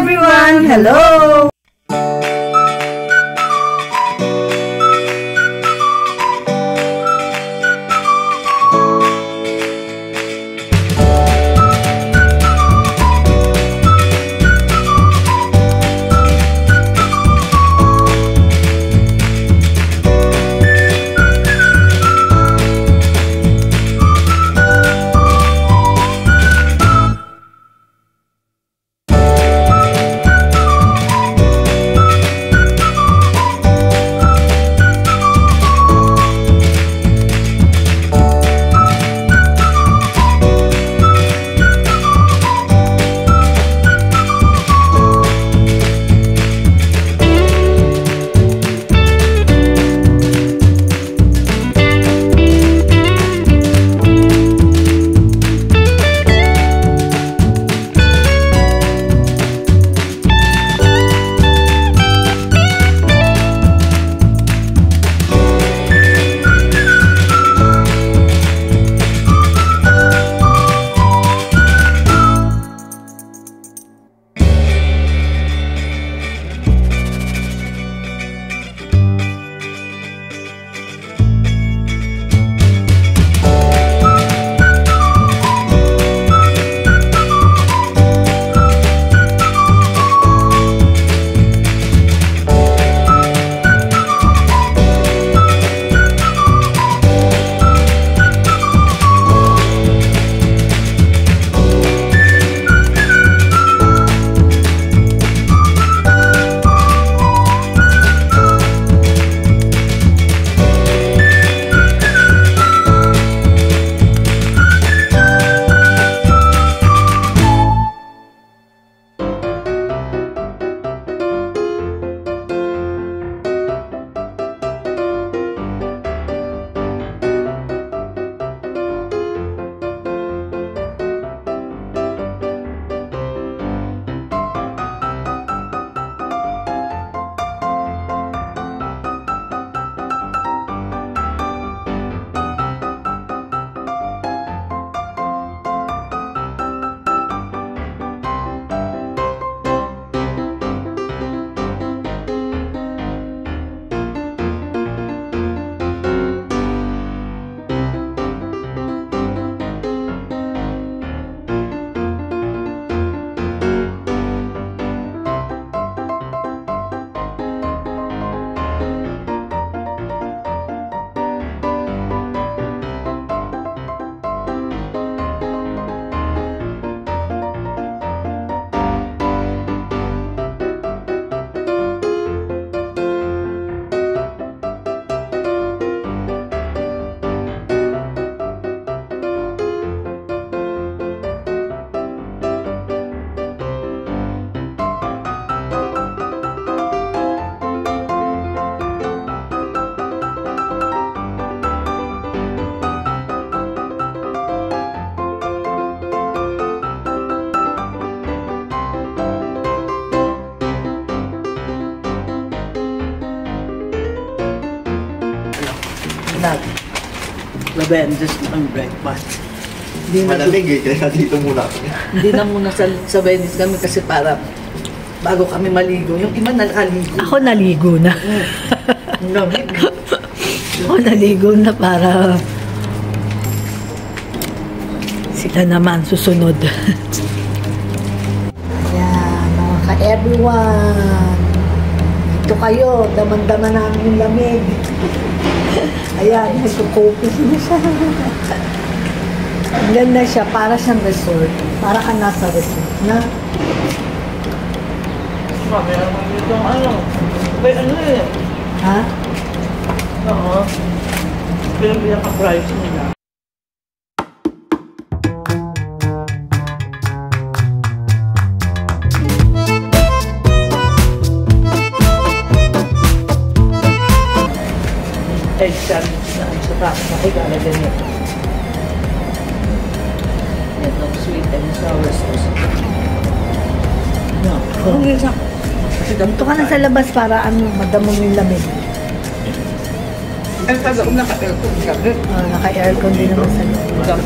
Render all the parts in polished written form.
everyone! Hello! Lavender's ang breakfast. Malamig eh, kaya dito muna kami. Hindi na muna sa Venice kami kasi para bago kami maligo. Yung iba nakaligo. Ako naligo na. Ako naligo na para sila naman susunod. Ayan, mga ka-everyone. Ito kayo, daman-daman namin yung lamig. Ayan, nagkukopis na siya. Ang ganda siya, para siyang resort. Para ka nasa resort na. Mami, naman dito ang ano. May ano eh. Ha? Oo. Pinagbilang ang price nila. Egg sandwich na sa taas. Nakikala ganyan. Ito, sweet and sour sauce. No. Dito ka na sa labas para ano, madamo mo yung lamig. Ang taga kung naka-aircon gabi. Naka-aircon din naman sa loob.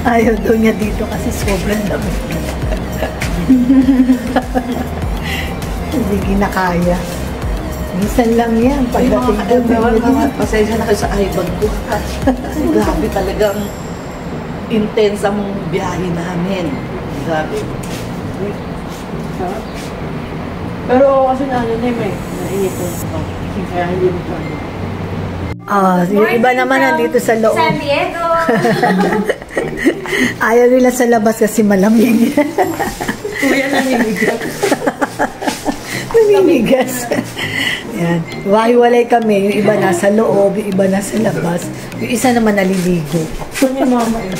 Ayaw daw niya dito kasi sobrang lamig. Hindi kinakaya. Minsan lang yan. Ay, mga Pagdating ka-everyone, doon. mga pasensya na kayo sa ibag ko. Kasi grabe talagang intense ang biyahe namin. Grabe. Pero kasi na ano na eh, nainipon ko. Kaya hindi mo pa. Yung iba naman nandito sa loob. San Diego! Ayaw nila sa labas kasi malamig. Kuya naninigas. Namimigas. Yan. Wahiwalay kami. Yung iba nasa loob, yung iba nasa labas. Yung isa naman naliligo. Ito ni mama eh.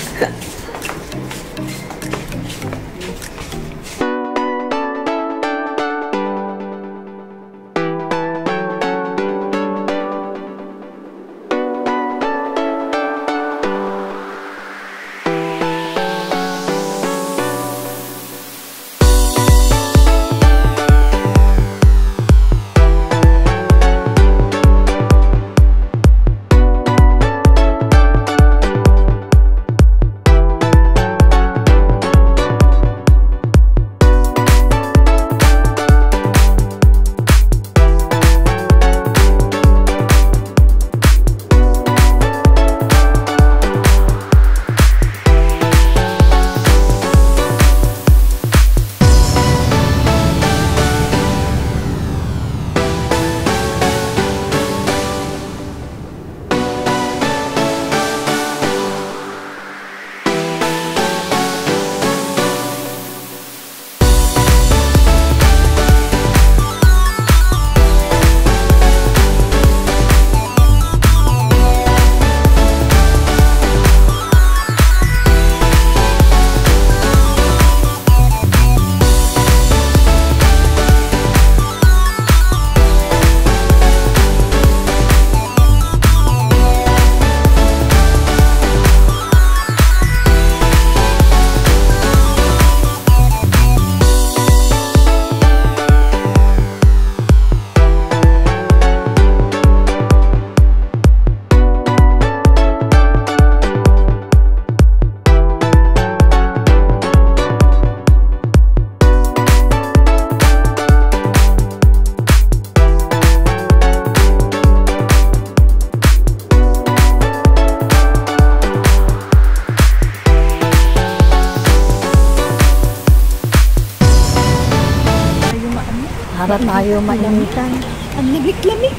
Para tayo mainitan. Ang lamig-lamig.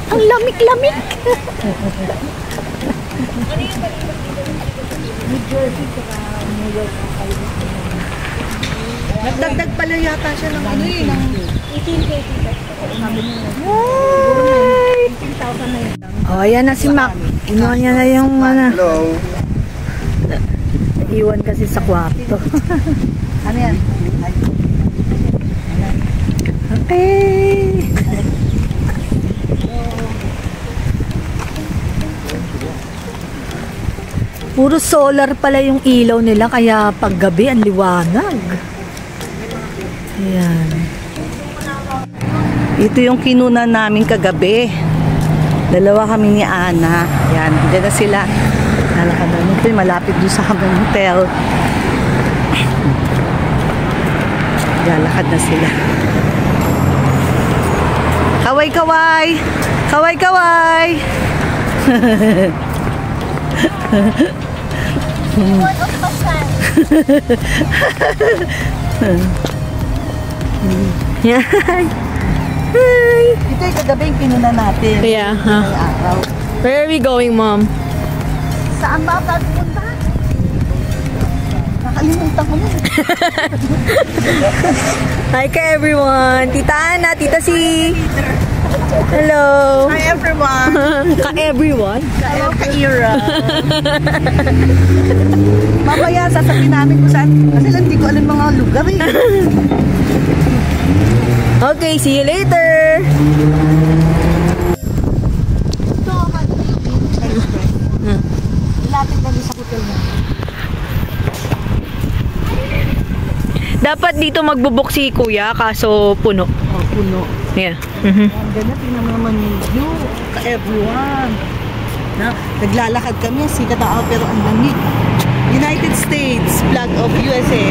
Ang lamig-lamig. Nagdagdag pala yata siya ng ano eh. Ng Oh, ayan na si Mac. Inuwan niya na yung ano. Hello. Iwan kasi sa kwarto. ano yan? Okay. Puro solar pala yung ilaw nila kaya paggabi ang liwanag. Ayan. Ito yung kinuna namin kagabi. Dalawa kami ni Ana. Yan, dyan na sila. Lalakad na nito, malapit doon sa aming hotel. Lalakad na sila. Kaway-kaway! Kaway-kaway! Yan. Hi. Ito yung kagabi yung kinuna natin. Yeah, Ngayong araw. Where are we going, Mom? Saan ba tayo pupunta? Nakalimutan ko na. Hi ka everyone. Tita Ana, Tita C. Hello. Hi everyone! Ka everyone. Hello, Kaira! Mamaya, sasabihin namin kung saan. Kasi lang di ko alam mga lugar eh. Okay, see you later. Lapit na sa hotel mo. Dapat dito magbubuk si Kuya, kaso puno. Oh, puno. Yeah. Ang ganda, tingnan mo naman yung view. Ka-everyone. Na, naglalakad kami, sikat ang pero ang lamig. United States, flag of USA.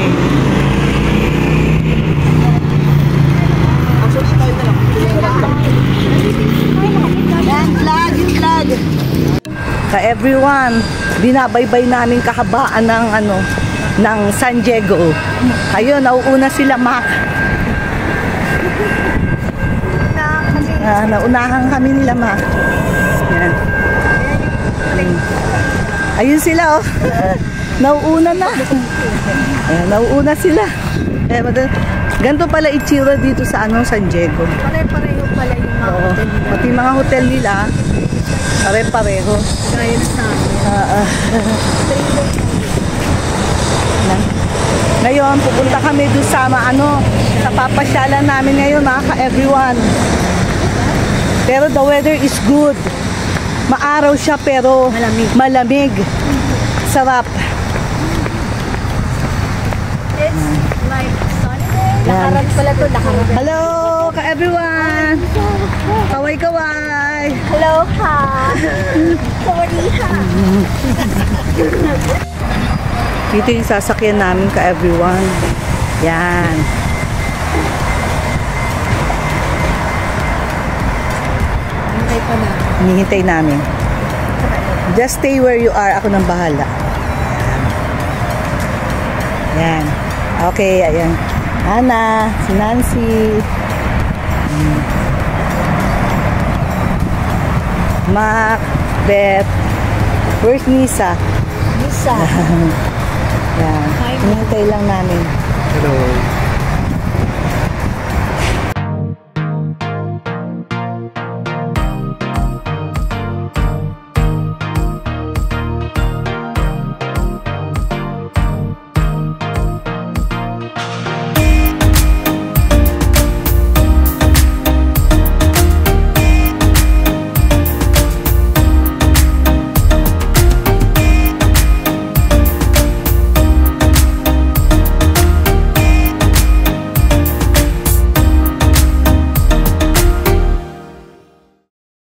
everyone, binabaybay namin kahabaan ng ng San Diego. Ayun, nauuna sila, Mac. Naunahan kami nila, Mac. Yan. Ayun sila, oh. Nauuna na. Ayan, nauuna sila. Ganito pala itsura dito sa San Diego. Pare-pareho pala yung mga Oo. hotel nila. Pati mga hotel nila, pare-pareho. Gaya na sa amin. Ngayon, pupunta kami doon sa sa papasyalan namin ngayon, mga ka-everyone. Pero the weather is good. Maaraw siya pero malamig. Sarap. It's like Sunday. Lakaran pala to, lakaran. Hello, ka-everyone. Kaway-kaway. Hello, ha. Sorry, ha. Dito yung sasakyan namin, ka-everyone. Yan. Hintay pa na. Hinihintay namin. Just stay where you are. Ako nang bahala. Yan. Okay, ayan. Ana, si Nancy. Mac, Beth. Where's Nisa? Lisa. Yan. Hinihintay lang namin. Hello.